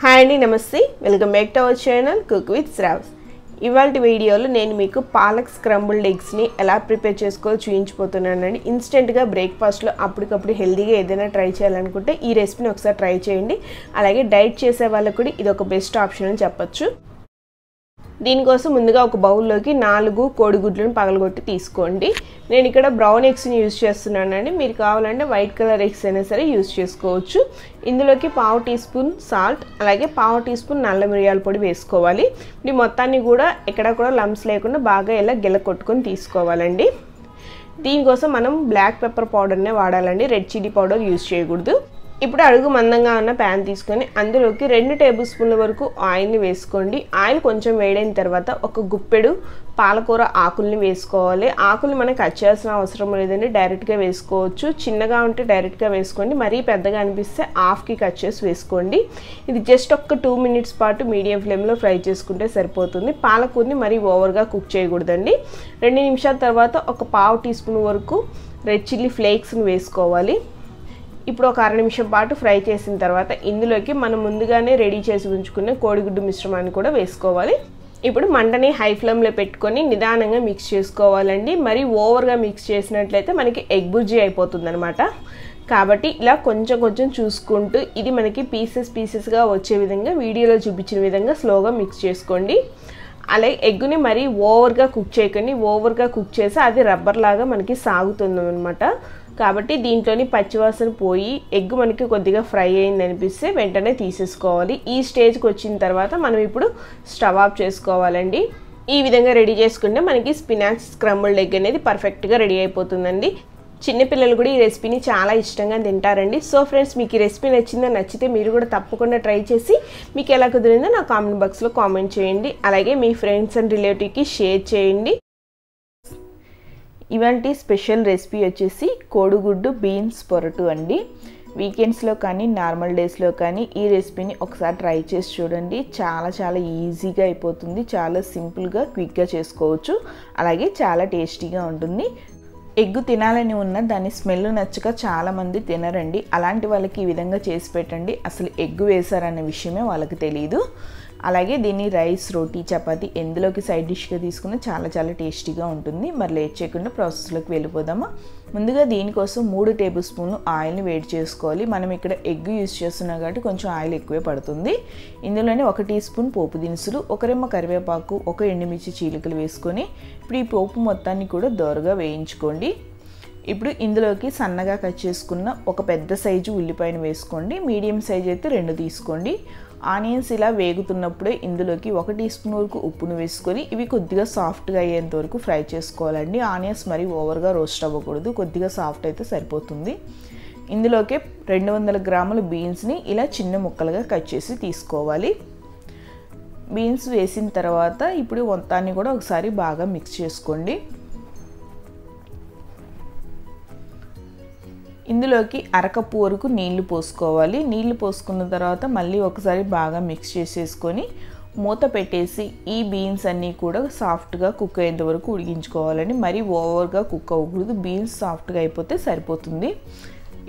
Hi అండి, నమస్తే. Welcome back to our channel cook with Shravs. ఇవాళ వీడియోలో నేను మీకు పాలక్ స్క్రంబుల్డ్ ఎగ్స్ని ఎలా ప్రిపేర్ చేసుకోవాలో చూపించిపోతున్నానండి. ఇన్స్టెంట్గా బ్రేక్ఫాస్ట్లో అప్పటికప్పుడు హెల్తీగా ఏదైనా ట్రై చేయాలనుకుంటే ఈ రెసిపీని ఒకసారి ట్రై చేయండి. అలాగే డైట్ చేసే వాళ్ళకు కూడా ఇది ఒక బెస్ట్ ఆప్షన్ అని చెప్పొచ్చు. దీనికోసం ముందుగా ఒక బౌల్లోకి 4 కోడిగుడ్లను పగలగొట్టి తీసుకోండి. నేను ఇక్కడ బ్రౌన్ ఎగ్స్ని యూజ్ చేస్తున్నానండి. మీరు కావాలంటే వైట్ కలర్ ఎగ్స్ అయినా సరే యూజ్ చేసుకోవచ్చు. ఇందులోకి 1/2 టీ స్పూన్ సాల్ట్, అలాగే 1/2 టీ స్పూన్ నల్ల మిరియాల పొడి వేసుకోవాలి. ఈ మొత్తాన్ని కూడా ఎక్కడ కూడా లంప్స్ లేకుండా బాగా ఇలా గిల్ల కొట్టుకొని తీసుకోవాలండి. దీనికోసం మనం బ్లాక్ పెప్పర్ పౌడర్నే వాడాలండి, రెడ్ చిల్లీ పౌడర్ యూజ్ చేయకూడదు. ఇప్పుడు అడుగు మందంగా ఉన్న ప్యాన్ తీసుకొని అందులోకి 2 టేబుల్ స్పూన్ల వరకు ఆయిల్ని వేసుకోండి. ఆయిల్ కొంచెం వేడైన తర్వాత ఒక గుప్పెడు పాలకూర ఆకుల్ని వేసుకోవాలి. ఆకుల్ని మనం కట్ చేయాల్సిన అవసరం లేదండి, డైరెక్ట్గా వేసుకోవచ్చు. చిన్నగా ఉంటే డైరెక్ట్గా వేసుకోండి, మరీ పెద్దగా అనిపిస్తే హాఫ్కి కట్ చేసి వేసుకోండి. ఇది జస్ట్ ఒక 2 మినిట్స్ పాటు మీడియం ఫ్లేమ్లో ఫ్రై చేసుకుంటే సరిపోతుంది. పాలకూరని మరీ ఓవర్గా కుక్ చేయకూడదండి. 2 నిమిషాల తర్వాత ఒక 1/2 టీ స్పూన్ వరకు రెడ్ చిల్లీ ఫ్లేక్స్ని వేసుకోవాలి. ఇప్పుడు ఒక 1/2 నిమిషం పాటు ఫ్రై చేసిన తర్వాత ఇందులోకి మనం ముందుగానే రెడీ చేసి ఉంచుకునే కోడిగుడ్డు మిశ్రమాన్ని కూడా వేసుకోవాలి. ఇప్పుడు మంటని హై ఫ్లేమ్లో పెట్టుకొని నిదానంగా మిక్స్ చేసుకోవాలండి. మరి ఓవర్గా మిక్స్ చేసినట్లయితే మనకి ఎగ్ బుర్జీ అయిపోతుంది అనమాట. కాబట్టి ఇలా కొంచెం కొంచెం చూసుకుంటూ ఇది మనకి పీసెస్గా వచ్చే విధంగా వీడియోలో చూపించిన విధంగా స్లోగా మిక్స్ చేసుకోండి. అలాగే ఎగ్గుని మరీ ఓవర్గా కుక్ చేయకండి. ఓవర్గా కుక్ చేసి అది రబ్బర్ లాగా మనకి సాగుతుంది అనమాట. కాబట్టి దీంట్లోని పచ్చివాసన పోయి ఎగ్ మనకి కొద్దిగా ఫ్రై అయింది అనిపిస్తే వెంటనే తీసేసుకోవాలి. ఈ స్టేజ్కి వచ్చిన తర్వాత మనం ఇప్పుడు స్టవ్ ఆఫ్ చేసుకోవాలండి. ఈ విధంగా రెడీ చేసుకుంటే మనకి స్పినాచ్ స్క్రంబుల్డ్ ఎగ్ అనేది పర్ఫెక్ట్గా రెడీ అయిపోతుందండి. చిన్నపిల్లలు కూడా ఈ రెసిపీని చాలా ఇష్టంగా తింటారండి. సో ఫ్రెండ్స్, మీకు ఈ రెసిపీ నచ్చితే మీరు కూడా తప్పకుండా ట్రై చేసి మీకు ఎలా కుదిరిందో నా కామెంట్ బాక్స్లో కామెంట్ చేయండి. అలాగే మీ ఫ్రెండ్స్ అండ్ రిలేటివ్కి షేర్ చేయండి. ఇవాంటి స్పెషల్ రెసిపీ వచ్చేసి కోడిగుడ్డు బీన్స్ పొరటు అండి. వీకెండ్స్లో కానీ నార్మల్ డేస్లో కానీ ఈ రెసిపీని ఒకసారి ట్రై చేసి చూడండి. చాలా ఈజీగా అయిపోతుంది. చాలా సింపుల్గా క్విక్గా చేసుకోవచ్చు. అలాగే చాలా టేస్టీగా ఉంటుంది. ఎగ్గు తినాలని ఉన్న దాని స్మెల్ నచ్చక చాలామంది తినరండి. అలాంటి వాళ్ళకి ఈ విధంగా చేసి పెట్టండి. అసలు ఎగ్గు వేశారనే విషయమే వాళ్ళకి తెలియదు. అలాగే దీన్ని రైస్, రోటీ, చపాతీ ఎందులోకి సైడ్ డిష్గా తీసుకుని చాలా టేస్టీగా ఉంటుంది. మరి లేట్ చేయకుండా ప్రాసెస్లోకి వెళ్ళిపోదామా. ముందుగా దీనికోసం 3 టేబుల్ స్పూన్లు ఆయిల్ని వేడి చేసుకోవాలి. మనం ఇక్కడ ఎగ్ యూజ్ చేస్తున్నాం కాబట్టి కొంచెం ఆయిల్ ఎక్కువే పడుతుంది. ఇందులోనే 1 టీ స్పూన్ పోపు దినుసులు, 1 రెమ్మ కరివేపాకు, 1 ఎండుమిర్చి చీలికలు వేసుకొని ఇప్పుడు ఈ పోపు మొత్తాన్ని కూడా దోరగా వేయించుకోండి. ఇప్పుడు ఇందులోకి సన్నగా కట్ చేసుకున్న ఒక పెద్ద సైజు ఉల్లిపాయను వేసుకోండి. మీడియం సైజు అయితే 2 తీసుకోండి. ఆనియన్స్ ఇలా వేగుతున్నప్పుడే ఇందులోకి 1 టీ స్పూన్ వరకు ఉప్పును వేసుకొని ఇవి కొద్దిగా సాఫ్ట్గా అయ్యేంత వరకు ఫ్రై చేసుకోవాలండి. ఆనియన్స్ మరీ ఓవర్గా రోస్ట్ అవ్వకూడదు, కొద్దిగా సాఫ్ట్ అయితే సరిపోతుంది. ఇందులోకి 200 గ్రాముల బీన్స్ని ఇలా చిన్న ముక్కలుగా కట్ చేసి తీసుకోవాలి. బీన్స్ వేసిన తర్వాత ఇప్పుడు మొత్తాన్ని కూడా ఒకసారి బాగా మిక్స్ చేసుకోండి. ఇందులోకి 1/2 కప్పు వరకు నీళ్లు పోసుకోవాలి. నీళ్లు పోసుకున్న తర్వాత మళ్ళీ ఒకసారి బాగా మిక్స్ చేసేసుకొని మూత పెట్టేసి ఈ బీన్స్ అన్నీ కూడా సాఫ్ట్గా కుక్ అయ్యేంత వరకు ఉడికించుకోవాలండి. మరీ ఓవర్గా కుక్ అవ్వకూడదు. బీన్స్ సాఫ్ట్గా అయిపోతే సరిపోతుంది.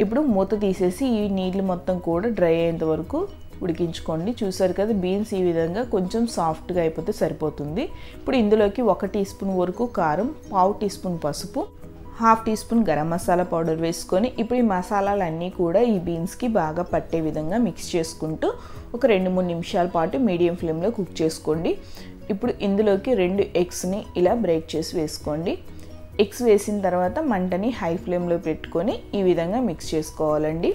ఇప్పుడు మూత తీసేసి ఈ నీళ్ళు మొత్తం కూడా డ్రై అయ్యేంత వరకు ఉడికించుకోండి. చూసారు కదా, బీన్స్ ఈ విధంగా కొంచెం సాఫ్ట్గా అయిపోతే సరిపోతుంది. ఇప్పుడు ఇందులోకి 1 టీ స్పూన్ వరకు కారం, 1/2 టీ స్పూన్ పసుపు, 1/2 teaspoon garam masala powder వేసుకొని ఇప్పుడు ఈ మసాలాలన్నీ కూడా ఈ బీన్స్కి బాగా పట్టే విధంగా మిక్స్ చేసుకుంటూ ఒక 2-3 నిమిషాల పాటు మీడియం ఫ్లేమ్లో కుక్ చేసుకోండి. ఇప్పుడు ఇందులోకి 2 ఎగ్స్ని ఇలా బ్రేక్ చేసి వేసుకోండి. ఎగ్స్ వేసిన తర్వాత మంటని హై ఫ్లేమ్లో పెట్టుకొని ఈ విధంగా మిక్స్ చేసుకోవాలండి.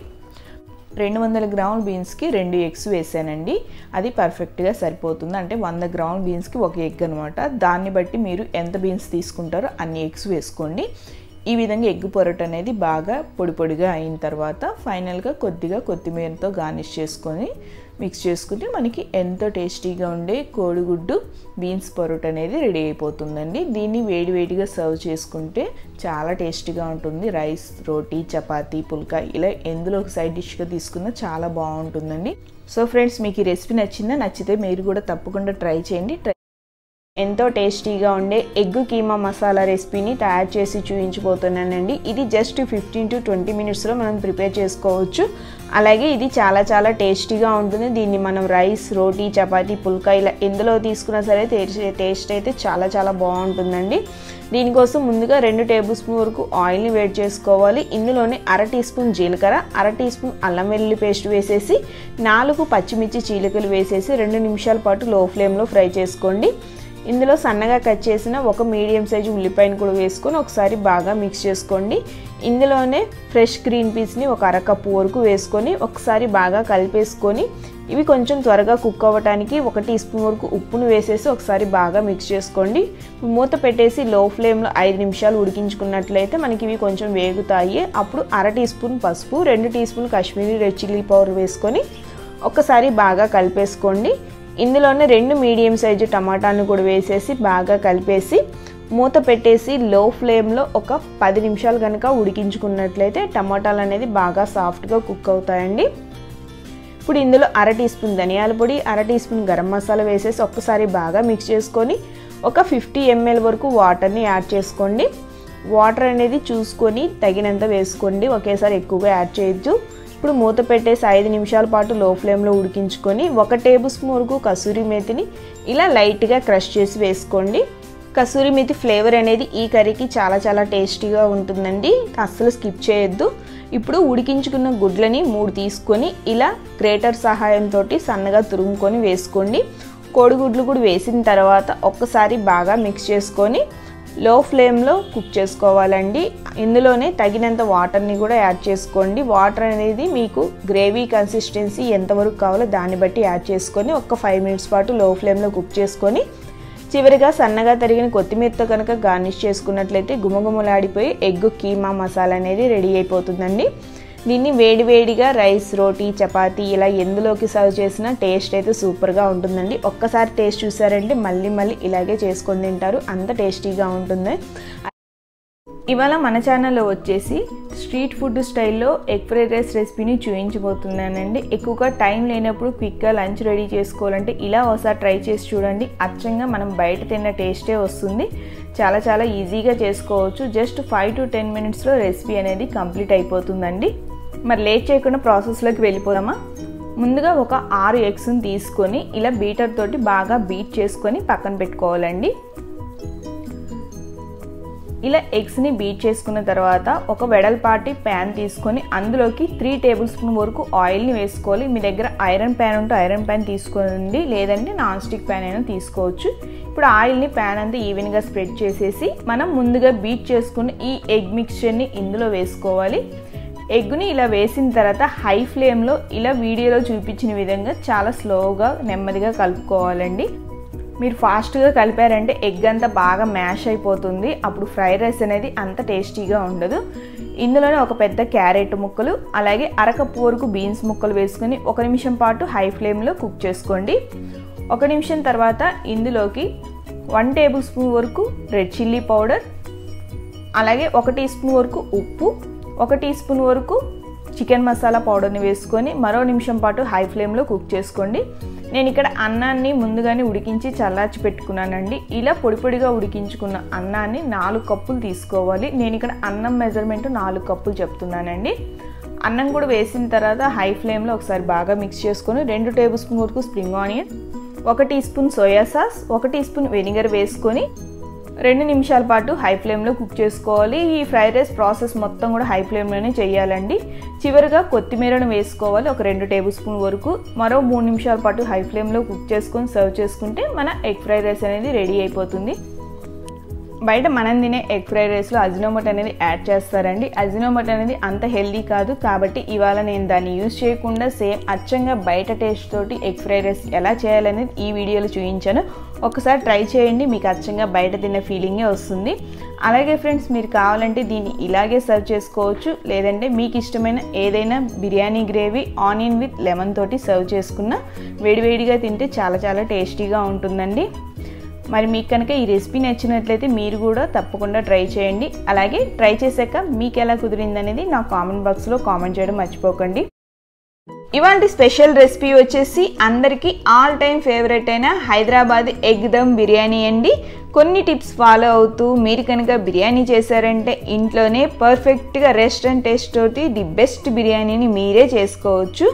200 గ్రాముల బీన్స్కి 2 ఎగ్స్ వేసానండి. అది పర్ఫెక్ట్గా సరిపోతుంది. అంటే 100 గ్రాముల బీన్స్కి 1 ఎగ్ అనమాట. దాన్ని బట్టి మీరు ఎంత బీన్స్ తీసుకుంటారో అన్ని ఎగ్స్ వేసుకోండి. ఈ విధంగా ఎగ్ పొరటు అనేది బాగా పొడిగా అయిన తర్వాత ఫైనల్గా కొద్దిగా కొత్తిమీరతో గార్నిష్ చేసుకొని మిక్స్ చేసుకుంటే మనకి ఎంతో టేస్టీగా ఉండే కోడిగుడ్డు బీన్స్ పొరటు అనేది రెడీ అయిపోతుందండి. దీన్ని వేడిగా సర్వ్ చేసుకుంటే చాలా టేస్టీగా ఉంటుంది. రైస్, రోటీ, చపాతీ, పుల్కా ఇలా ఎందులో ఒక సైడ్ డిష్గా తీసుకున్నా చాలా బాగుంటుందండి. సో ఫ్రెండ్స్, మీకు ఈ రెసిపీ నచ్చితే మీరు కూడా తప్పకుండా ట్రై చేయండి. ఎంతో టేస్టీగా ఉండే ఎగ్ కీమా మసాలా రెసిపీని తయారు చేసి చూపించబోతున్నానండి. ఇది జస్ట్ 15 to 20 మినిట్స్లో మనం ప్రిపేర్ చేసుకోవచ్చు. అలాగే ఇది చాలా టేస్టీగా ఉంటుంది. దీన్ని మనం రైస్, రోటీ, చపాతీ, పుల్కా ఇలా ఎందులో తీసుకున్నా సరే టేస్ట్ అయితే చాలా బాగుంటుందండి. దీనికోసం ముందుగా 2 టేబుల్ స్పూన్ వరకు ఆయిల్ని వేడి చేసుకోవాలి. ఇందులోనే 1/2 టీ స్పూన్ జీలకర్ర, 1/2 టీ స్పూన్ అల్లం వెల్లుల్లి పేస్ట్ వేసేసి 4 పచ్చిమిర్చి చీలికలు వేసేసి 2 నిమిషాల పాటు లో ఫ్లేమ్లో ఫ్రై చేసుకోండి. ఇందులో సన్నగా కట్ చేసిన ఒక మీడియం సైజు ఉల్లిపాయను కూడా వేసుకొని ఒకసారి బాగా మిక్స్ చేసుకోండి. ఇందులోనే ఫ్రెష్ గ్రీన్ పీస్ని ఒక 1/2 కప్పు వరకు వేసుకొని ఒకసారి బాగా కలిపేసుకొని ఇవి కొంచెం త్వరగా కుక్ అవ్వడానికి 1 టీ స్పూన్ వరకు ఉప్పును వేసేసి ఒకసారి బాగా మిక్స్ చేసుకోండి. మూత పెట్టేసి లో ఫ్లేమ్లో 5 నిమిషాలు ఉడికించుకున్నట్లయితే మనకి ఇవి కొంచెం వేగుతాయి. అప్పుడు 1/2 టీ స్పూన్ పసుపు, 2 teaspoon Kashmiri red chilli powder వేసుకొని ఒకసారి బాగా కలిపేసుకోండి. ఇందులోనే 2 మీడియం సైజు టమాటాలను కూడా వేసేసి బాగా కలిపేసి మూత పెట్టేసి లో ఫ్లేమ్లో ఒక 10 నిమిషాలు కనుక ఉడికించుకున్నట్లయితే టమాటాలు అనేది బాగా సాఫ్ట్గా కుక్ అవుతాయండి. ఇప్పుడు ఇందులో 1/2 టీ స్పూన్ ధనియాల పొడి, 1/2 టీ స్పూన్ గరం మసాలా వేసేసి ఒక్కసారి బాగా మిక్స్ చేసుకొని ఒక 50 ml వరకు వాటర్ని యాడ్ చేసుకోండి. వాటర్ అనేది చూసుకొని తగినంత వేసుకోండి, ఒకేసారి ఎక్కువగా యాడ్ చేయొద్దు. ఇప్పుడు మూత పెట్టేసి 5 నిమిషాల పాటు లో ఫ్లేమ్లో ఉడికించుకొని 1 టేబుల్ స్పూన్ వరకు కసూరి మేతిని ఇలా లైట్గా క్రష్ చేసి వేసుకోండి. కసూరి మేతి ఫ్లేవర్ అనేది ఈ కర్రీకి చాలా టేస్టీగా ఉంటుందండి, అస్సలు స్కిప్ చేయొద్దు. ఇప్పుడు ఉడికించుకున్న గుడ్లని 3 తీసుకొని ఇలా గ్రేటర్ సహాయంతో సన్నగా తురుముకొని వేసుకోండి. కోడిగుడ్లు కూడా వేసిన తర్వాత ఒక్కసారి బాగా మిక్స్ చేసుకొని లో ఫ్లేమ్లో కుక్ చేసుకోవాలండి. ఇందులోనే తగినంత వాటర్ని కూడా యాడ్ చేసుకోండి. వాటర్ అనేది మీకు గ్రేవీ కన్సిస్టెన్సీ ఎంతవరకు కావాలో దాన్ని బట్టి యాడ్ చేసుకొని ఒక 5 మినిట్స్ పాటు లో ఫ్లేమ్లో కుక్ చేసుకొని చివరిగా సన్నగా తరిగిన కొత్తిమీరతో కనుక గార్నిష్ చేసుకున్నట్లయితే గుమగుమలాడిపోయి ఎగ్ కీమా మసాలా అనేది రెడీ అయిపోతుందండి. దీన్ని వేడివేడిగా రైస్, రోటీ, చపాతీ ఇలా ఎందులోకి సర్వ్ చేసినా టేస్ట్ అయితే సూపర్గా ఉంటుందండి. ఒక్కసారి టేస్ట్ చూసారంటే మళ్ళీ ఇలాగే చేసుకొని తింటారు, అంత టేస్టీగా ఉంటుంది. ఇవాళ మన ఛానల్లో వచ్చేసి స్ట్రీట్ ఫుడ్ స్టైల్లో ఎగ్ ఫ్రైడ్ రైస్ రెసిపీని చూపించబోతున్నానండి. ఎక్కువగా టైం లేనప్పుడు క్విక్గా లంచ్ రెడీ చేసుకోవాలంటే ఇలా ఒకసారి ట్రై చేసి చూడండి. అచ్చంగా మనం బయట తిన్న టేస్టే వస్తుంది. చాలా ఈజీగా చేసుకోవచ్చు. జస్ట్ 5 to 10 మినిట్స్లో రెసిపీ అనేది కంప్లీట్ అయిపోతుందండి. మరి లేట్ చేయకుండా ప్రాసెస్లోకి వెళ్ళిపోదామా? ముందుగా ఒక 6 ఎగ్స్ని తీసుకొని ఇలా బీటర్ తోటి బాగా బీట్ చేసుకొని పక్కన పెట్టుకోవాలండి. ఇలా ఎగ్స్ని బీట్ చేసుకున్న తర్వాత ఒక వెడల్పాటి ప్యాన్ తీసుకొని అందులోకి 3 టేబుల్ స్పూన్ వరకు ఆయిల్ని వేసుకోవాలి. మీ దగ్గర ఐరన్ ప్యాన్ ఉంటే ఐరన్ ప్యాన్ తీసుకోండి, లేదంటే నాన్ స్టిక్ ప్యాన్ అయినా తీసుకోవచ్చు. ఇప్పుడు ఆయిల్ని ప్యాన్ అంతా ఈవెన్గా స్ప్రెడ్ చేసేసి మనం ముందుగా బీట్ చేసుకుని ఈ ఎగ్ మిక్స్చర్ని ఇందులో వేసుకోవాలి. ఎగ్ని ఇలా వేసిన తర్వాత హై ఫ్లేమ్లో ఇలా వీడియోలో చూపించిన విధంగా చాలా స్లోగా నెమ్మదిగా కలుపుకోవాలండి. మీరు ఫాస్ట్గా కలిపారంటే ఎగ్ అంతా బాగా మ్యాష్ అయిపోతుంది, అప్పుడు ఫ్రైడ్ రైస్ అనేది అంత టేస్టీగా ఉండదు. ఇందులోనే ఒక పెద్ద క్యారెట్ ముక్కలు, అలాగే 1/2 కప్పు వరకు బీన్స్ ముక్కలు వేసుకొని 1 నిమిషం పాటు హై ఫ్లేమ్లో కుక్ చేసుకోండి. 1 నిమిషం తర్వాత ఇందులోకి 1 టేబుల్ స్పూన్ వరకు రెడ్ చిల్లీ పౌడర్, అలాగే 1 టీ స్పూన్ వరకు ఉప్పు, 1 టీ స్పూన్ వరకు చికెన్ మసాలా పౌడర్ని వేసుకొని మరో నిమిషం పాటు హై ఫ్లేమ్లో కుక్ చేసుకోండి. నేను ఇక్కడ అన్నాన్ని ముందుగానే ఉడికించి చల్లార్చి పెట్టుకున్నానండి. ఇలా పొడిగా ఉడికించుకున్న అన్నాన్ని 4 కప్పులు తీసుకోవాలి. నేను ఇక్కడ అన్నం మెజర్మెంట్ 4 కప్పులు చెప్తున్నానండి. అన్నం కూడా వేసిన తర్వాత హై ఫ్లేమ్లో ఒకసారి బాగా మిక్స్ చేసుకొని 2 టేబుల్ స్పూన్ వరకు spring onion, 1 teaspoon soya sauce, 1 teaspoon vinegar వేసుకొని 2 నిమిషాల పాటు హై ఫ్లేమ్లో కుక్ చేసుకోవాలి. ఈ ఫ్రైడ్ రైస్ ప్రాసెస్ మొత్తం కూడా హై ఫ్లేమ్లోనే చేయాలండి. చివరిగా కొత్తిమీరను వేసుకోవాలి, ఒక 2 టేబుల్ స్పూన్ వరకు. మరో 3 నిమిషాల పాటు హై ఫ్లేమ్లో కుక్ చేసుకొని సర్వ్ చేసుకుంటే మన ఎగ్ ఫ్రైడ్ రైస్ అనేది రెడీ అయిపోతుంది. బయట మనం తినే ఎగ్ ఫ్రైడ్ రైస్లో అజినోమోటో అనేది యాడ్ చేస్తారండి. అజినోమోటో అనేది అంత హెల్దీ కాదు, కాబట్టి ఇవాళ నేను దాన్ని యూజ్ చేయకుండా సేమ్ అచ్చంగా బయట టేస్ట్ తోటి ఎగ్ ఫ్రైడ్ రైస్ ఎలా చేయాలనేది ఈ వీడియోలో చూపించాను. ఒకసారి ట్రై చేయండి, మీకు అచ్చంగా బయట తిన్న ఫీలింగే వస్తుంది. అలాగే ఫ్రెండ్స్, మీరు కావాలంటే దీన్ని ఇలాగే సర్వ్ చేసుకోవచ్చు, లేదంటే మీకు ఇష్టమైన ఏదైనా biryani gravy onion with lemon తోటి సర్వ్ చేసుకున్న వేడివేడిగా తింటే చాలా టేస్టీగా ఉంటుందండి. మరి మీకు కనుక ఈ రెసిపీ నచ్చినట్లయితే మీరు కూడా తప్పకుండా ట్రై చేయండి. అలాగే ట్రై చేశాక మీకు ఎలా కుదిరిందనేది నా కామెంట్ బాక్స్లో కామెంట్ చేయడం మర్చిపోకండి. ఇవాల్టి స్పెషల్ రెసిపీ వచ్చేసి అందరికీ ఆల్ టైమ్ ఫేవరెట్ అయిన హైదరాబాద్ ఎగ్ దమ్ బిర్యానీ అండి. కొన్ని టిప్స్ ఫాలో అవుతూ మీరు కనుక బిర్యానీ చేశారంటే ఇంట్లోనే పర్ఫెక్ట్గా రెస్టారెంట్ టేస్ట్ తోటి ది బెస్ట్ బిర్యానీని మీరే చేసుకోవచ్చు.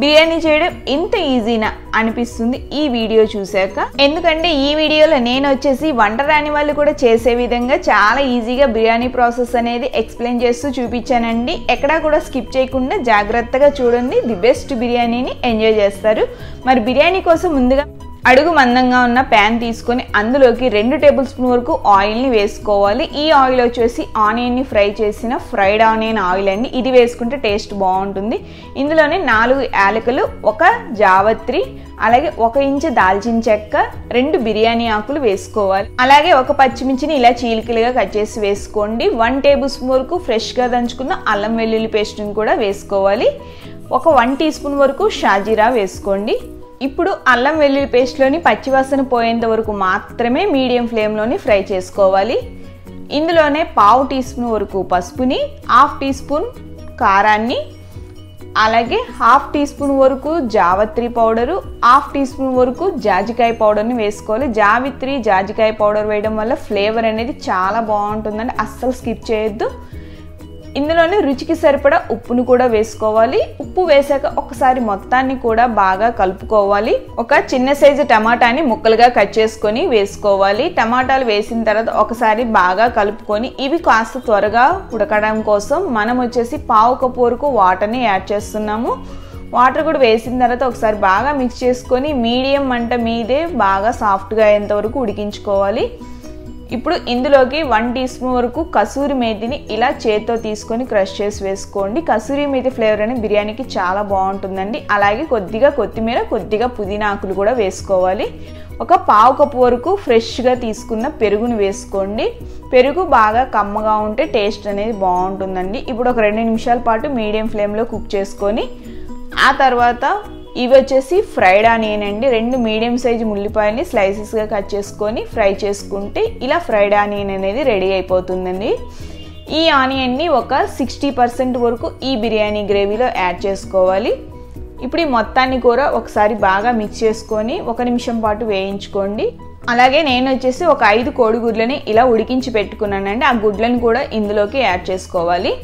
బిర్యానీ చేయడం ఇంత ఈజీనా అనిపిస్తుంది ఈ వీడియో చూశాక. ఎందుకంటే ఈ వీడియోలో నేను వచ్చేసి వంట రాని వాళ్ళు కూడా చేసే విధంగా చాలా ఈజీగా బిర్యానీ ప్రాసెస్ అనేది ఎక్స్ప్లెయిన్ చేస్తూ చూపించానండి. ఎక్కడా కూడా స్కిప్ చేయకుండా జాగ్రత్తగా చూడండి, ది బెస్ట్ బిర్యానీని ఎంజాయ్ చేస్తారు. మరి బిర్యానీ కోసం ముందుగా అడుగు మందంగా ఉన్న ప్యాన్ తీసుకొని అందులోకి 2 టేబుల్ స్పూన్ వరకు ఆయిల్ని వేసుకోవాలి. ఈ ఆయిల్ వచ్చేసి ఆనియన్ని ఫ్రై చేసిన ఫ్రైడ్ ఆనియన్ ఆయిల్ అండి. ఇది వేసుకుంటే టేస్ట్ బాగుంటుంది. ఇందులోనే 4 యాలకులు, 1 జావత్రి, అలాగే 1 ఇంచు దాల్చిన చెక్క, 2 బిర్యానీ ఆకులు వేసుకోవాలి. అలాగే 1 పచ్చిమిర్చిని ఇలా చీలికలుగా కట్ చేసి వేసుకోండి. 1 టేబుల్ స్పూన్ వరకు ఫ్రెష్గా దంచుకున్న అల్లం వెల్లుల్లి పేస్ట్ని కూడా వేసుకోవాలి. 1 టీ స్పూన్ వరకు షాజీరా వేసుకోండి. ఇప్పుడు అల్లం వెల్లుల్లి పేస్ట్లోని పచ్చివాసన పోయేంత వరకు మాత్రమే మీడియం ఫ్లేమ్లోని ఫ్రై చేసుకోవాలి. ఇందులోనే 1/2 టీ స్పూన్ వరకు పసుపుని, 1/2 టీ స్పూన్ కారాన్ని, అలాగే 1/2 టీ స్పూన్ వరకు జావత్రి పౌడరు, 1/2 టీ స్పూన్ వరకు జాజికాయ పౌడర్ని వేసుకోవాలి. జావిత్రి, జాజికాయ పౌడర్ వేయడం వల్ల ఫ్లేవర్ అనేది చాలా బాగుంటుందండి, అస్సలు స్కిప్ చేయొద్దు. ఇందులోనే రుచికి సరిపడా ఉప్పును కూడా వేసుకోవాలి. ఉప్పు వేసాక ఒకసారి మొత్తాన్ని కూడా బాగా కలుపుకోవాలి. ఒక చిన్న సైజు టమాటాని ముక్కలుగా కట్ చేసుకొని వేసుకోవాలి. టమాటాలు వేసిన తర్వాత ఒకసారి బాగా కలుపుకొని ఇవి కాస్త త్వరగా ఉడకడం కోసం మనం వచ్చేసి 1/2 కప్పు వరకు వాటర్ని యాడ్ చేస్తున్నాము. వాటర్ కూడా వేసిన తర్వాత ఒకసారి బాగా మిక్స్ చేసుకొని మీడియం మంట మీదే బాగా సాఫ్ట్గా అయ్యేంత వరకు ఉడికించుకోవాలి. ఇప్పుడు ఇందులోకి 1 టీ స్పూన్ వరకు కసూరి మేతిని ఇలా చేత్తో తీసుకొని క్రష్ చేసి వేసుకోండి. కసూరి మేతి ఫ్లేవర్ అనేది బిర్యానీకి చాలా బాగుంటుందండి. అలాగే కొద్దిగా కొత్తిమీర, కొద్దిగా పుదీనా ఆకులు కూడా వేసుకోవాలి. 1/2 కప్పు వరకు ఫ్రెష్గా తీసుకున్న పెరుగుని వేసుకోండి. పెరుగు బాగా కమ్మగా ఉంటే టేస్ట్ అనేది బాగుంటుందండి. ఇప్పుడు ఒక 2 నిమిషాల పాటు మీడియం ఫ్లేమ్లో కుక్ చేసుకొని ఆ తర్వాత ఇవి వచ్చేసి ఫ్రైడ్ ఆనియన్ అండి. 2 మీడియం సైజు ఉల్లిపాయలని స్లైసెస్గా కట్ చేసుకొని ఫ్రై చేసుకుంటే ఇలా ఫ్రైడ్ ఆనియన్ అనేది రెడీ అయిపోతుందండి. ఈ ఆనియన్ని ఒక 60% వరకు ఈ బిర్యానీ గ్రేవీలో యాడ్ చేసుకోవాలి. ఇప్పుడు ఈ మొత్తాన్ని కూడా ఒకసారి బాగా మిక్స్ చేసుకొని 1 నిమిషం పాటు వేయించుకోండి. అలాగే నేను వచ్చేసి ఒక 5 కోడిగుడ్లని ఇలా ఉడికించి పెట్టుకున్నానండి. ఆ గుడ్లను కూడా ఇందులోకి యాడ్ చేసుకోవాలి.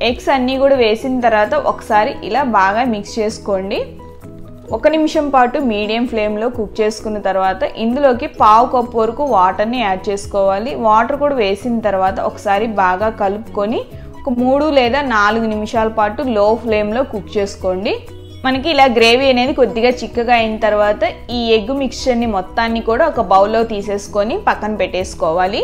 ఎగ్స్ అన్నీ కూడా వేసిన తర్వాత ఒకసారి ఇలా బాగా మిక్స్ చేసుకోండి. 1 నిమిషం పాటు మీడియం ఫ్లేమ్లో కుక్ చేసుకున్న తర్వాత ఇందులోకి 1/2 కప్పు వరకు వాటర్ని యాడ్ చేసుకోవాలి. వాటర్ కూడా వేసిన తర్వాత ఒకసారి బాగా కలుపుకొని ఒక 3 లేదా 4 నిమిషాల పాటు లో ఫ్లేమ్లో కుక్ చేసుకోండి. మనకి ఇలా గ్రేవీ అనేది కొద్దిగా చిక్కగా అయిన తర్వాత ఈ ఎగ్ మిక్స్చర్ని మొత్తాన్ని కూడా ఒక బౌల్లో తీసేసుకొని పక్కన పెట్టేసుకోవాలి.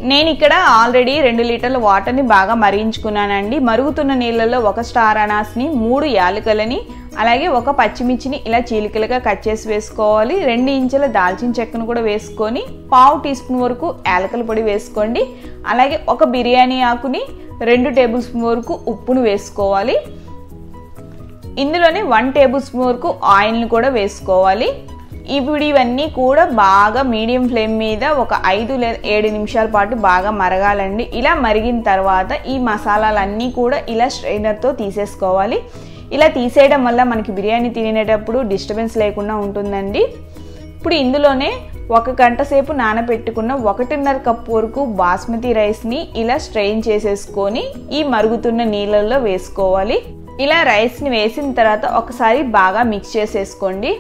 నేను ఇక్కడ ఆల్రెడీ 2 లీటర్ల వాటర్ని బాగా మరిగించుకున్నానండి. మరుగుతున్న నీళ్ళల్లో 1 స్టార్ అనాస్ని, 3 యాలకులని, అలాగే 1 పచ్చిమిర్చిని ఇలా చీలికలుగా కట్ చేసి వేసుకోవాలి. 2 ఇంచుల దాల్చిన చెక్కను కూడా వేసుకొని 1/2 టీ స్పూన్ వరకు యాలకుల పొడి వేసుకోండి. అలాగే 1 బిర్యానీ ఆకుని, 2 టేబుల్ స్పూన్ వరకు ఉప్పును వేసుకోవాలి. ఇందులోనే 1 టేబుల్ స్పూన్ వరకు ఆయిల్ని కూడా వేసుకోవాలి. ఇప్పుడు ఇవన్నీ కూడా బాగా మీడియం ఫ్లేమ్ మీద ఒక 5 లేదా 7 నిమిషాల పాటు బాగా మరగాలండి. ఇలా మరిగిన తర్వాత ఈ మసాలాలన్నీ కూడా ఇలా స్ట్రైనర్తో తీసేసుకోవాలి. ఇలా తీసేయడం వల్ల మనకి బిర్యానీ తినేటప్పుడు డిస్టర్బెన్స్ లేకుండా ఉంటుందండి. ఇప్పుడు ఇందులోనే 1 గంట సేపు నానబెట్టుకున్న 1.5 కప్పు వరకు బాస్మతి రైస్ని ఇలా స్ట్రెయిన్ చేసేసుకొని ఈ మరుగుతున్న నీళ్ళల్లో వేసుకోవాలి. ఇలా రైస్ని వేసిన తర్వాత ఒకసారి బాగా మిక్స్ చేసేసుకోండి.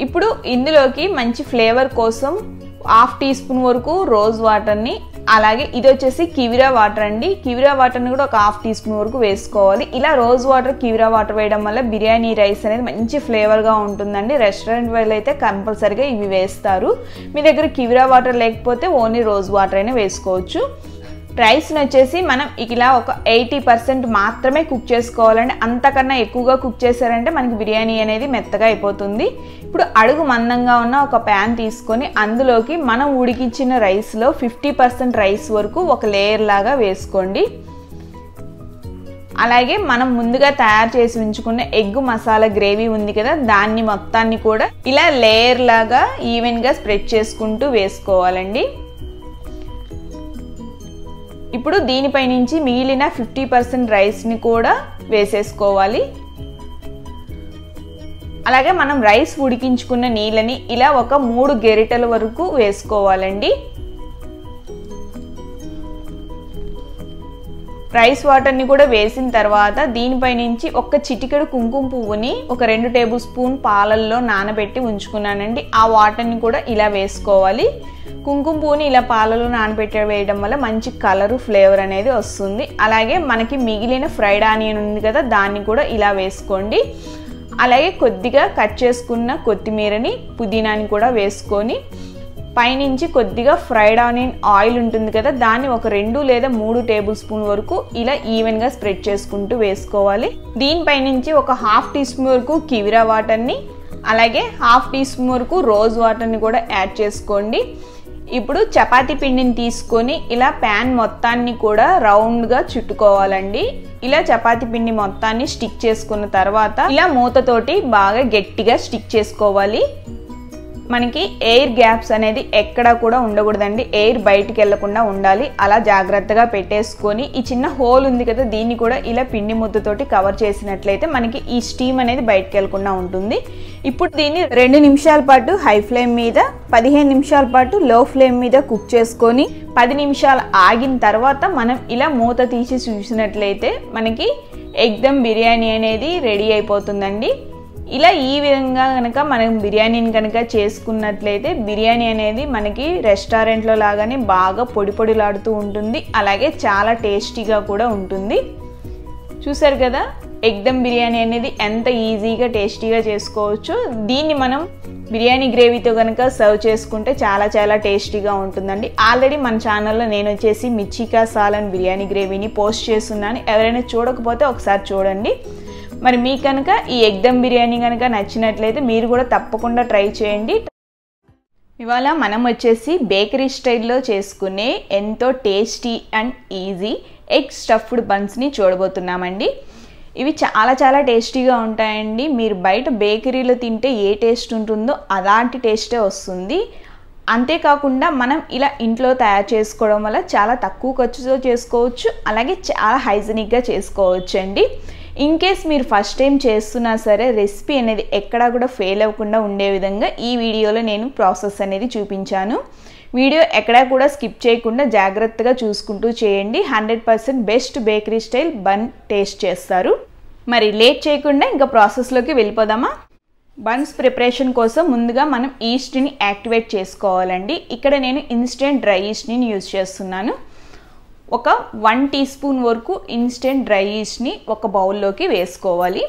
ఇప్పుడు ఇందులోకి మంచి ఫ్లేవర్ కోసం 1/2 టీ స్పూన్ వరకు రోజ్ వాటర్ని, అలాగే ఇది వచ్చేసి కివిరా వాటర్ అండి. కివిరా వాటర్ని కూడా ఒక 1/2 టీ స్పూన్ వరకు వేసుకోవాలి. ఇలా రోజ్ వాటర్, కివిరా వాటర్ వేయడం వల్ల బిర్యానీ రైస్ అనేది మంచి ఫ్లేవర్గా ఉంటుందండి. రెస్టారెంట్ వాళ్ళు అయితే కంపల్సరీగా ఇవి వేస్తారు. మీ దగ్గర కివిరా వాటర్ లేకపోతే ఓన్లీ రోజ్ వాటర్ అయినా వేసుకోవచ్చు. రైస్ని వచ్చేసి మనం ఇలా ఒక 80% మాత్రమే కుక్ చేసుకోవాలండి. అంతకన్నా ఎక్కువగా కుక్ చేశారంటే మనకి బిర్యానీ అనేది మెత్తగా అయిపోతుంది. ఇప్పుడు అడుగు మందంగా ఉన్న ఒక ప్యాన్ తీసుకొని అందులోకి మనం ఉడికించిన రైస్లో 50% రైస్ వరకు ఒక లేయర్ లాగా వేసుకోండి. అలాగే మనం ముందుగా తయారు చేసి ఉంచుకున్న ఎగ్ మసాలా గ్రేవీ ఉంది కదా, దాన్ని మొత్తాన్ని కూడా ఇలా లేయర్ లాగా ఈవెన్గా స్ప్రెడ్ చేసుకుంటూ వేసుకోవాలండి. ఇప్పుడు దీనిపై నుంచి మిగిలిన 50% రైస్ని కూడా వేసేసుకోవాలి. అలాగే మనం రైస్ ఉడికించుకున్న నీళ్ళని ఇలా ఒక 3 గరిటెల వరకు వేసుకోవాలండి. రైస్ వాటర్ని కూడా వేసిన తర్వాత దీనిపై నుంచి ఒక చిటికెడు కుంకుమ పువ్వుని ఒక 2 టేబుల్ స్పూన్ పాలల్లో నానబెట్టి ఉంచుకున్నానండి. ఆ వాటర్ని కూడా ఇలా వేసుకోవాలి. కుంకుమ పువ్వుని ఇలా పాలలో నానబెట్టి వేయడం వల్ల మంచి కలరు ఫ్లేవర్ అనేది వస్తుంది. అలాగే మనకి మిగిలిన ఫ్రైడ్ ఆనియన్ ఉంది కదా, దాన్ని కూడా ఇలా వేసుకోండి. అలాగే కొద్దిగా కట్ చేసుకున్న కొత్తిమీరని పుదీనాని కూడా వేసుకొని పైనుంచి కొద్దిగా ఫ్రైడ్ ఆనియన్ ఆయిల్ ఉంటుంది కదా, దాన్ని ఒక 2 లేదా 3 టేబుల్ స్పూన్ వరకు ఇలా ఈవెన్గా స్ప్రెడ్ చేసుకుంటూ వేసుకోవాలి. దీనిపై నుంచి ఒక 1/2 టీ స్పూన్ వరకు కివిరా వాటర్ని అలాగే 1/2 టీ స్పూన్ వరకు రోజ్ వాటర్ని కూడా యాడ్ చేసుకోండి. ఇప్పుడు చపాతీ పిండిని తీసుకొని ఇలా ప్యాన్ మొత్తాన్ని కూడా రౌండ్గా చుట్టుకోవాలండి. ఇలా చపాతీ పిండి మొత్తాన్ని స్టిక్ చేసుకున్న తర్వాత ఇలా మూతతోటి బాగా గట్టిగా స్టిక్ చేసుకోవాలి. మనకి ఎయిర్ గ్యాప్స్ అనేది ఎక్కడా కూడా ఉండకూడదండి. ఎయిర్ బయటికి వెళ్లకుండా ఉండాలి. అలా జాగ్రత్తగా పెట్టేసుకొని ఈ చిన్న హోల్ ఉంది కదా, దీన్ని కూడా ఇలా పిండి ముద్దతోటి కవర్ చేసినట్లయితే మనకి ఈ స్టీమ్ అనేది బయటికి వెళ్లకుండా ఉంటుంది. ఇప్పుడు దీన్ని 2 నిమిషాల పాటు హై ఫ్లేమ్ మీద 15 నిమిషాల పాటు లో ఫ్లేమ్ మీద కుక్ చేసుకొని 10 నిమిషాలు ఆగిన తర్వాత మనం ఇలా మూత తీసి చూసినట్లయితే మనకి ఎగ్ దమ్ బిర్యానీ అనేది రెడీ అయిపోతుందండి. ఇలా ఈ విధంగా కనుక మనం బిర్యానీని కనుక చేసుకున్నట్లయితే బిర్యానీ అనేది మనకి రెస్టారెంట్లో లాగానే బాగా పొడి పొడిలాడుతూ ఉంటుంది. అలాగే చాలా టేస్టీగా కూడా ఉంటుంది. చూసారు కదా ఎగ్ దమ్ బిర్యానీ అనేది ఎంత ఈజీగా టేస్టీగా చేసుకోవచ్చు. దీన్ని మనం బిర్యానీ గ్రేవీతో కనుక సర్వ్ చేసుకుంటే చాలా చాలా టేస్టీగా ఉంటుందండి. ఆల్రెడీ మన ఛానల్లో నేను వచ్చేసి మిర్చికా సాలన్ బిర్యానీ గ్రేవీని పోస్ట్ చేస్తున్నాను. ఎవరైనా చూడకపోతే ఒకసారి చూడండి. మరి మీకు కనుక ఈ ఎగ్ దమ్ బిర్యానీ కనుక నచ్చినట్లయితే మీరు కూడా తప్పకుండా ట్రై చేయండి. ఇవాళ మనం వచ్చేసి బేకరీ స్టైల్లో చేసుకునే ఎంతో tasty and easy egg stuffed బన్స్ని చూడబోతున్నామండి. ఇవి చాలా చాలా టేస్టీగా ఉంటాయండి. మీరు బయట బేకరీలో తింటే ఏ టేస్ట్ ఉంటుందో అలాంటి టేస్టే వస్తుంది. అంతేకాకుండా మనం ఇలా ఇంట్లో తయారు చేసుకోవడం వల్ల చాలా తక్కువ ఖర్చుతో చేసుకోవచ్చు. అలాగే చాలా హైజీనిక్గా చేసుకోవచ్చు అండి. ఇన్ కేస్ మీరు ఫస్ట్ టైం చేస్తున్నా సరే రెసిపీ అనేది ఎక్కడా కూడా ఫెయిల్ అవ్వకుండా ఉండే విధంగా ఈ వీడియోలో నేను ప్రాసెస్ అనేది చూపించాను. వీడియో ఎక్కడా కూడా స్కిప్ చేయకుండా జాగ్రత్తగా చూసుకుంటూ చేయండి. 100% best bakery style bun taste చేస్తారు. మరి లేట్ చేయకుండా ఇంకా ప్రాసెస్లోకి వెళ్ళిపోదామా? బన్స్ ప్రిపరేషన్ కోసం ముందుగా మనం ఈస్ట్ని యాక్టివేట్ చేసుకోవాలండి. ఇక్కడ నేను ఇన్స్టెంట్ డ్రై ఈస్ట్ని యూజ్ చేస్తున్నాను. ఒక 1 టీ స్పూన్ వరకు ఇన్స్టెంట్ డ్రై ఈస్ట్ని ఒక బౌల్లోకి వేసుకోవాలి.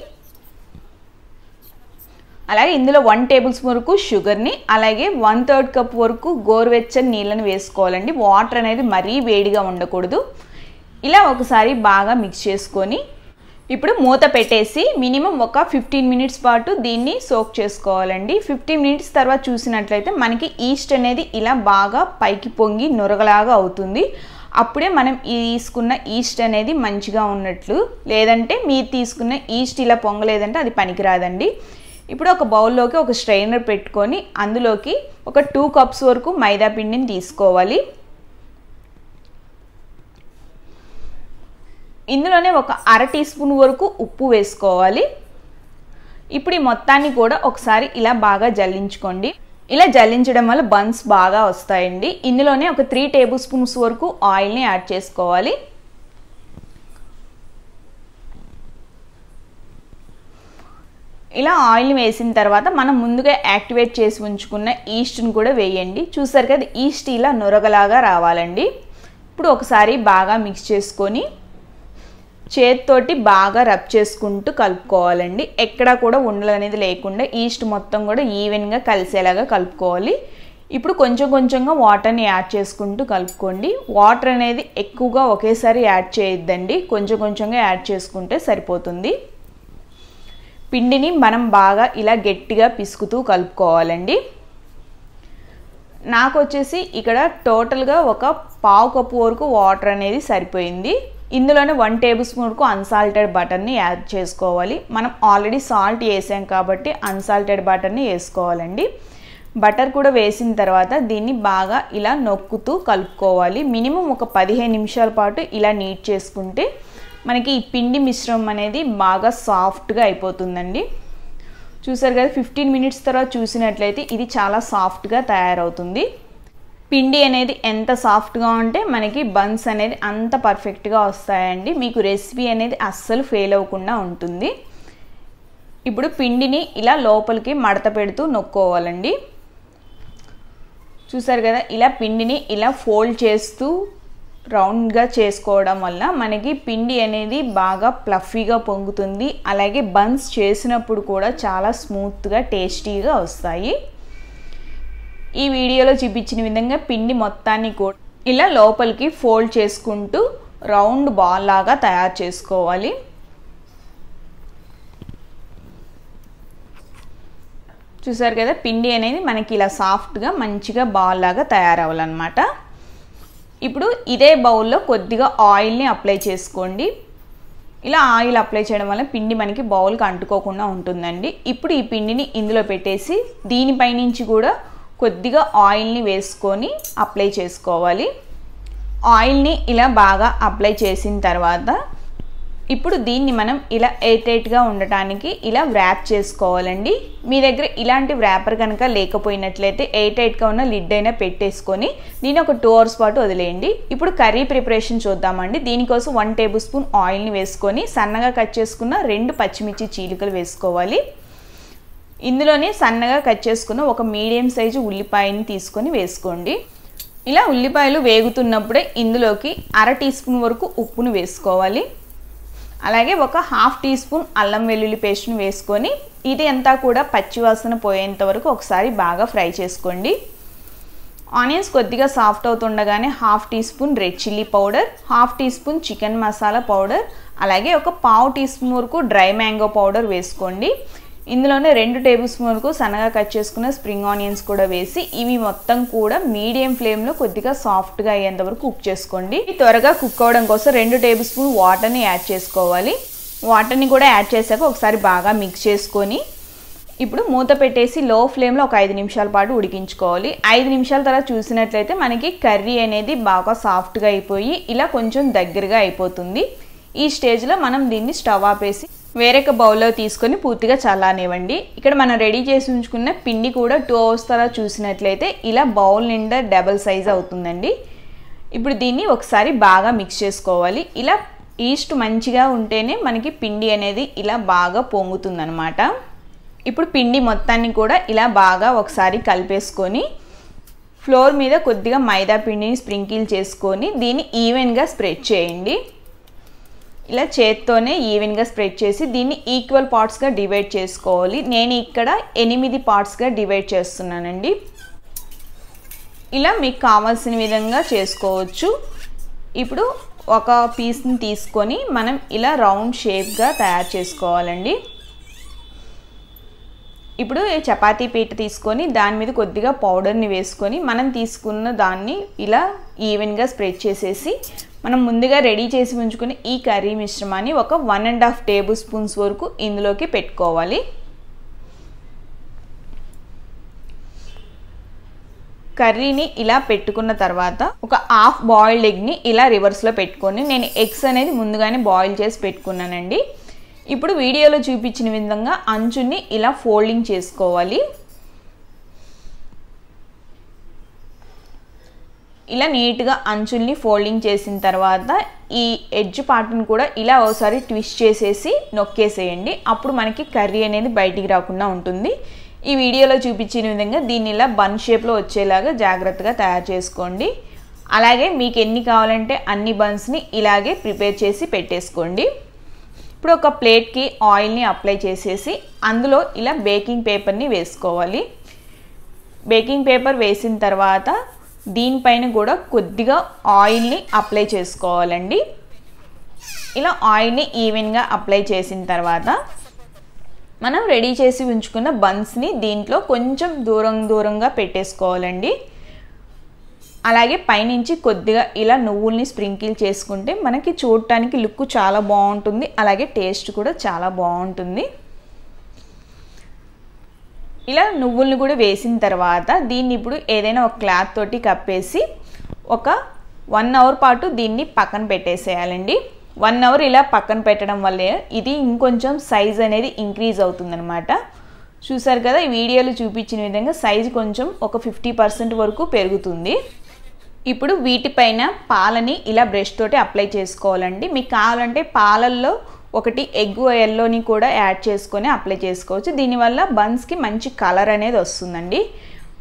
అలాగే ఇందులో 1 టేబుల్ స్పూన్ వరకు షుగర్ని అలాగే 1/3 కప్ వరకు గోరువెచ్చని నీళ్ళని వేసుకోవాలండి. వాటర్ అనేది మరీ వేడిగా ఉండకూడదు. ఇలా ఒకసారి బాగా మిక్స్ చేసుకొని ఇప్పుడు మూత పెట్టేసి మినిమం ఒక 15 మినిట్స్ పాటు దీన్ని సోక్ చేసుకోవాలండి. 15 మినిట్స్ తర్వాత చూసినట్లయితే మనకి ఈస్ట్ అనేది ఇలా బాగా పైకి పొంగి నొరగలాగా అవుతుంది. అప్పుడే మనం తీసుకున్న ఈస్ట్ అనేది మంచిగా ఉన్నట్లు. లేదంటే మీరు తీసుకున్న ఈస్ట్ ఇలా పొంగలేదంటే అది పనికిరాదండి. ఇప్పుడు ఒక బౌల్లోకి ఒక స్ట్రైనర్ పెట్టుకొని అందులోకి ఒక 2 కప్స్ వరకు మైదా పిండిని తీసుకోవాలి. ఇందులోనే ఒక 1/2 టీ స్పూన్ వరకు ఉప్పు వేసుకోవాలి. ఇప్పుడు ఈ మొత్తాన్ని కూడా ఒకసారి ఇలా బాగా జల్లించుకోండి. ఇలా జల్లించడం వల్ల బన్స్ బాగా వస్తాయండి. ఇందులోనే ఒక 3 టేబుల్ స్పూన్స్ వరకు ఆయిల్ని యాడ్ చేసుకోవాలి. ఇలా ఆయిల్ వేసిన తర్వాత మనం ముందుగా యాక్టివేట్ చేసి ఉంచుకున్న ఈస్ట్ని కూడా వేయండి. చూసారు కదా ఈస్ట్ ఇలా నొరగలాగా రావాలండి. ఇప్పుడు ఒకసారి బాగా మిక్స్ చేసుకొని చేతితోటి బాగా రబ్ చేసుకుంటూ కలుపుకోవాలండి. ఎక్కడా కూడా ఉండలు అనేది లేకుండా ఈస్ట్ మొత్తం కూడా ఈవెన్గా కలిసేలాగా కలుపుకోవాలి. ఇప్పుడు కొంచెం కొంచెంగా వాటర్ని యాడ్ చేసుకుంటూ కలుపుకోండి. వాటర్ అనేది ఎక్కువగా ఒకేసారి యాడ్ చేయొద్దండి. కొంచెం కొంచెంగా యాడ్ చేసుకుంటే సరిపోతుంది. పిండిని మనం బాగా ఇలా గట్టిగా పిసుకుతూ కలుపుకోవాలండి. నాకు వచ్చేసి ఇక్కడ టోటల్గా ఒక 1/2 కప్పు వరకు వాటర్ అనేది సరిపోయింది. ఇందులోనే 1 టేబుల్ స్పూన్ వరకు అన్సాల్టెడ్ బటర్ని యాడ్ చేసుకోవాలి. మనం ఆల్రెడీ సాల్ట్ వేసాం కాబట్టి అన్సాల్టెడ్ బటర్ని వేసుకోవాలండి. బటర్ కూడా వేసిన తర్వాత దీన్ని బాగా ఇలా నొక్కుతూ కలుపుకోవాలి. మినిమం ఒక 15 నిమిషాల పాటు ఇలా నీట్ చేసుకుంటే మనకి ఈ పిండి మిశ్రమం అనేది బాగా సాఫ్ట్గా అయిపోతుందండి. చూసారు కదా, 15 మినిట్స్ తర్వాత చూసినట్లయితే ఇది చాలా సాఫ్ట్గా తయారవుతుంది. పిండి అనేది ఎంత సాఫ్ట్గా ఉంటే మనకి బన్స్ అనేది అంత పర్ఫెక్ట్గా వస్తాయండి. మీకు రెసిపీ అనేది అస్సలు ఫెయిల్ అవ్వకుండా ఉంటుంది. ఇప్పుడు పిండిని ఇలా లోపలికి మడత పెడుతూ నొక్కోవాలండి. చూసారు కదా, ఇలా పిండిని ఇలా ఫోల్డ్ చేస్తూ రౌండ్గా చేసుకోవడం వల్ల మనకి పిండి అనేది బాగా ప్లఫీగా పొంగుతుంది. అలాగే బన్స్ చేసినప్పుడు కూడా చాలా స్మూత్గా టేస్టీగా వస్తాయి. ఈ వీడియోలో చూపించిన విధంగా పిండి మొత్తాన్ని కూడా ఇలా లోపలికి ఫోల్డ్ చేసుకుంటూ రౌండ్ బాల్ లాగా తయారు చేసుకోవాలి. చూసారు కదా, పిండి అనేది మనకి ఇలా సాఫ్ట్గా మంచిగా బాల్ లాగా తయారవ్వాలన్నమాట. ఇప్పుడు ఇదే బౌల్లో కొద్దిగా ఆయిల్ని అప్లై చేసుకోండి. ఇలా ఆయిల్ అప్లై చేయడం వల్ల పిండి మనకి బౌల్కి అంటుకోకుండా ఉంటుందండి. ఇప్పుడు ఈ పిండిని ఇందులో పెట్టేసి దీనిపై నుంచి కూడా కొద్దిగా ఆయిల్ని వేసుకొని అప్లై చేసుకోవాలి. ఆయిల్ని ఇలా బాగా అప్లై చేసిన తర్వాత ఇప్పుడు దీన్ని మనం ఇలా ఎయిర్టైట్గా ఉండటానికి ఇలా వ్రాప్ చేసుకోవాలండి. మీ దగ్గర ఇలాంటి వ్రాపర్ కనుక లేకపోయినట్లయితే ఎయిర్టైట్గా ఉన్న లిడ్ అయినా పెట్టేసుకొని దీన్ని ఒక 2 అవర్స్ పాటు వదిలేయండి. ఇప్పుడు కర్రీ ప్రిపరేషన్ చూద్దామండి. దీనికోసం 1 టేబుల్ స్పూన్ ఆయిల్ని వేసుకొని సన్నగా కట్ చేసుకున్న 2 పచ్చిమిర్చి చీలికలు వేసుకోవాలి. ఇందులోనే సన్నగా కట్ చేసుకున్న ఒక మీడియం సైజు ఉల్లిపాయని తీసుకొని వేసుకోండి. ఇలా ఉల్లిపాయలు వేగుతున్నప్పుడే ఇందులోకి 1/2 టీ స్పూన్ వరకు ఉప్పును వేసుకోవాలి. అలాగే ఒక 1/2 టీ స్పూన్ అల్లం వెల్లుల్లి పేస్ట్ని వేసుకొని ఇది అంతా కూడా పచ్చివాసన పోయేంత వరకు ఒకసారి బాగా ఫ్రై చేసుకోండి. ఆనియన్స్ కొద్దిగా సాఫ్ట్ అవుతుండగానే 1/2 teaspoon red chilli powder, 1/2 teaspoon chicken masala powder, అలాగే ఒక 1/4 టీ స్పూన్ వరకు డ్రై మ్యాంగో పౌడర్ వేసుకోండి. ఇందులోనే 2 టేబుల్ స్పూన్ వరకు సన్నగా కట్ చేసుకున్న స్ప్రింగ్ ఆనియన్స్ కూడా వేసి ఇవి మొత్తం కూడా మీడియం ఫ్లేమ్లో కొద్దిగా సాఫ్ట్గా అయ్యేంత వరకు కుక్ చేసుకోండి. త్వరగా కుక్ అవ్వడం కోసం 2 టేబుల్ స్పూన్ వాటర్ని యాడ్ చేసుకోవాలి. వాటర్ని కూడా యాడ్ చేశాక ఒకసారి బాగా మిక్స్ చేసుకొని ఇప్పుడు మూత పెట్టేసి లో ఫ్లేమ్లో ఒక 5 నిమిషాల పాటు ఉడికించుకోవాలి. 5 నిమిషాల తర్వాత చూసినట్లయితే మనకి కర్రీ అనేది బాగా సాఫ్ట్గా అయిపోయి ఇలా కొంచెం దగ్గరగా అయిపోతుంది. ఈ స్టేజ్లో మనం దీన్ని స్టవ్ ఆపేసి వేరొక బౌల్లో తీసుకొని పూర్తిగా చల్లారనివ్వండి. ఇక్కడ మనం రెడీ చేసి ఉంచుకున్న పిండి కూడా 2 అవర్స్ తర్వాత చూసినట్లయితే ఇలా బౌల్ నిండా డబుల్ సైజ్ అవుతుందండి. ఇప్పుడు దీన్ని ఒకసారి బాగా మిక్స్ చేసుకోవాలి. ఇలా ఈస్ట్ మంచిగా ఉంటేనే మనకి పిండి అనేది ఇలా బాగా పొంగుతుందన్నమాట. ఇప్పుడు పిండి మొత్తాన్ని కూడా ఇలా బాగా ఒకసారి కలిపేసుకొని ఫ్లోర్ మీద కొద్దిగా మైదా పిండిని స్ప్రింకిల్ చేసుకొని దీన్ని ఈవెన్గా స్ప్రెడ్ చేయండి. ఇలా చేత్తోనే ఈవెన్గా స్ప్రెడ్ చేసి దీన్ని ఈక్వల్ పార్ట్స్గా డివైడ్ చేసుకోవాలి. నేను ఇక్కడ 8 పార్ట్స్గా డివైడ్ చేస్తున్నానండి. ఇలా మీకు కావాల్సిన విధంగా చేసుకోవచ్చు. ఇప్పుడు ఒక పీస్ని తీసుకొని మనం ఇలా రౌండ్ షేప్గా తయారు చేసుకోవాలండి. ఇప్పుడు చపాతీ పీట తీసుకొని దాని మీద కొద్దిగా పౌడర్ని వేసుకొని మనం తీసుకున్న దాన్ని ఇలా ఈవెన్గా స్ప్రెడ్ చేసేసి మనం ముందుగా రెడీ చేసి ఉంచుకుని ఈ కర్రీ మిశ్రమాన్ని ఒక 1.5 టేబుల్ స్పూన్స్ వరకు ఇందులోకి పెట్టుకోవాలి. కర్రీని ఇలా పెట్టుకున్న తర్వాత ఒక హాఫ్ బాయిల్డ్ ఎగ్ని ఇలా రివర్స్లో పెట్టుకొని నేను ఎగ్స్ అనేది ముందుగానే బాయిల్ చేసి పెట్టుకున్నానండి. ఇప్పుడు వీడియోలో చూపించిన విధంగా అంచుని ఇలా ఫోల్డింగ్ చేసుకోవాలి. ఇలా నీట్గా అంచుల్ని ఫోల్డింగ్ చేసిన తర్వాత ఈ ఎడ్జ్ పార్ట్ని కూడా ఇలా ఒకసారి ట్విస్ట్ చేసేసి నొక్కేసేయండి. అప్పుడు మనకి కర్రీ అనేది బయటికి రాకుండా ఉంటుంది. ఈ వీడియోలో చూపించిన విధంగా దీన్ని ఇలా బన్ షేప్లో వచ్చేలాగా జాగ్రత్తగా తయారు చేసుకోండి. అలాగే మీకు ఎన్ని కావాలంటే అన్ని బన్స్ని ఇలాగే ప్రిపేర్ చేసి పెట్టేసుకోండి. ఇప్పుడు ఒక ప్లేట్కి ఆయిల్ని అప్లై చేసేసి అందులో ఇలా బేకింగ్ పేపర్ని వేసుకోవాలి. బేకింగ్ పేపర్ వేసిన తర్వాత దీనిపైన కూడా కొద్దిగా ఆయిల్ని అప్లై చేసుకోవాలండి. ఇలా ఆయిల్ని ఈవెన్గా అప్లై చేసిన తర్వాత మనం రెడీ చేసి ఉంచుకున్న బన్స్ని దీంట్లో కొంచెం దూరంగా పెట్టేసుకోవాలండి. అలాగే పైనుంచి కొద్దిగా ఇలా నువ్వుల్ని స్ప్రింకిల్ చేసుకుంటే మనకి చూడటానికి లుక్ చాలా బాగుంటుంది. అలాగే టేస్ట్ కూడా చాలా బాగుంటుంది. ఇలా నువ్వులను కూడా వేసిన తర్వాత దీన్ని ఇప్పుడు ఏదైనా ఒక క్లాత్ తోటి కప్పేసి ఒక 1 అవర్ పాటు దీన్ని పక్కన పెట్టేసేయాలండి. 1 అవర్ ఇలా పక్కన పెట్టడం వల్లే ఇది ఇంకొంచెం సైజ్ అనేది ఇంక్రీజ్ అవుతుందన్నమాట. చూసారు కదా, ఈ వీడియోలో చూపించిన విధంగా సైజు కొంచెం ఒక 50% వరకు పెరుగుతుంది. ఇప్పుడు వీటిపైన పాలని ఇలా బ్రష్ తోటి అప్లై చేసుకోవాలండి. మీకు కావాలంటే పాలల్లో ఒకటి ఎగ్ ఎల్లోని కూడా యాడ్ చేసుకొని అప్లై చేసుకోవచ్చు. దీనివల్ల బన్స్కి మంచి కలర్ అనేది వస్తుందండి.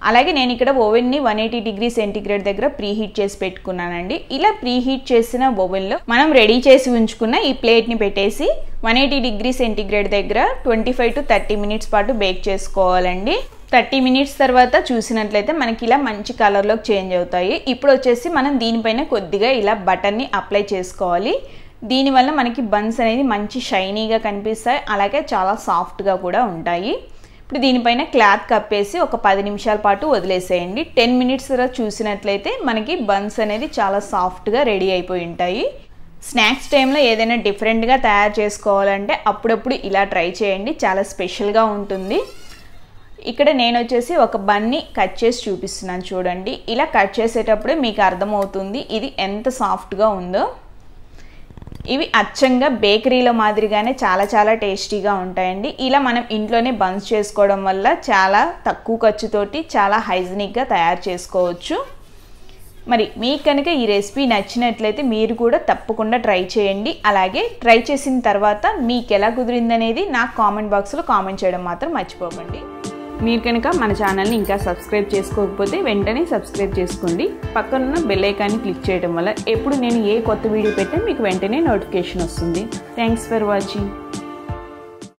అలాగే నేను ఇక్కడ ఓవెన్ని 180 డిగ్రీ సెంటీగ్రేడ్ దగ్గర ప్రీహీట్ చేసి పెట్టుకున్నానండి. ఇలా ప్రీహీట్ చేసిన ఓవెన్లో మనం రెడీ చేసి ఉంచుకున్న ఈ ప్లేట్ని పెట్టేసి 180 డిగ్రీ సెంటీగ్రేడ్ దగ్గర 25 to 30 మినిట్స్ పాటు బేక్ చేసుకోవాలండి. 30 మినిట్స్ తర్వాత చూసినట్లయితే మనకి ఇలా మంచి కలర్లోకి చేంజ్ అవుతాయి. ఇప్పుడు వచ్చేసి మనం దీనిపైన కొద్దిగా ఇలా బటర్ని అప్లై చేసుకోవాలి. దీనివల్ల మనకి బన్స్ అనేది మంచి షైనీగా కనిపిస్తాయి, అలాగే చాలా సాఫ్ట్గా కూడా ఉంటాయి. ఇప్పుడు దీనిపైన క్లాత్ కప్పేసి ఒక 10 నిమిషాల పాటు వదిలేసేయండి. 10 మినిట్స్ తర్వాత చూసినట్లయితే మనకి బన్స్ అనేది చాలా సాఫ్ట్గా రెడీ అయిపోయి ఉంటాయి. స్నాక్స్ టైంలో ఏదైనా డిఫరెంట్గా తయారు చేసుకోవాలంటే అప్పుడప్పుడు ఇలా ట్రై చేయండి, చాలా స్పెషల్గా ఉంటుంది. ఇక్కడ నేను వచ్చేసి ఒక బన్ని కట్ చేసి చూపిస్తున్నాను చూడండి. ఇలా కట్ చేసేటప్పుడే మీకు అర్థమవుతుంది ఇది ఎంత సాఫ్ట్గా ఉందో. ఇవి అచ్చంగా బేకరీలో మాదిరిగానే చాలా టేస్టీగా ఉంటాయండి. ఇలా మనం ఇంట్లోనే బన్స్ చేసుకోవడం వల్ల చాలా తక్కువ ఖర్చుతోటి చాలా హైజీనిక్గా తయారు చేసుకోవచ్చు. మరి మీకు కనుక ఈ రెసిపీ నచ్చినట్లయితే మీరు కూడా తప్పకుండా ట్రై చేయండి. అలాగే ట్రై చేసిన తర్వాత మీకు ఎలా కుదిరిందనేది నాకు కామెంట్ బాక్స్లో కామెంట్ చేయడం మాత్రం మర్చిపోకండి. మీరు కనుక మన ఛానల్ని ఇంకా సబ్స్క్రైబ్ చేసుకోకపోతే వెంటనే సబ్స్క్రైబ్ చేసుకోండి. పక్కనున్న బెల్ ఐకాన్ని క్లిక్ చేయడం వల్ల ఎప్పుడు నేను ఏ కొత్త వీడియో పెట్టినా మీకు వెంటనే నోటిఫికేషన్ వస్తుంది. Thanks for watching.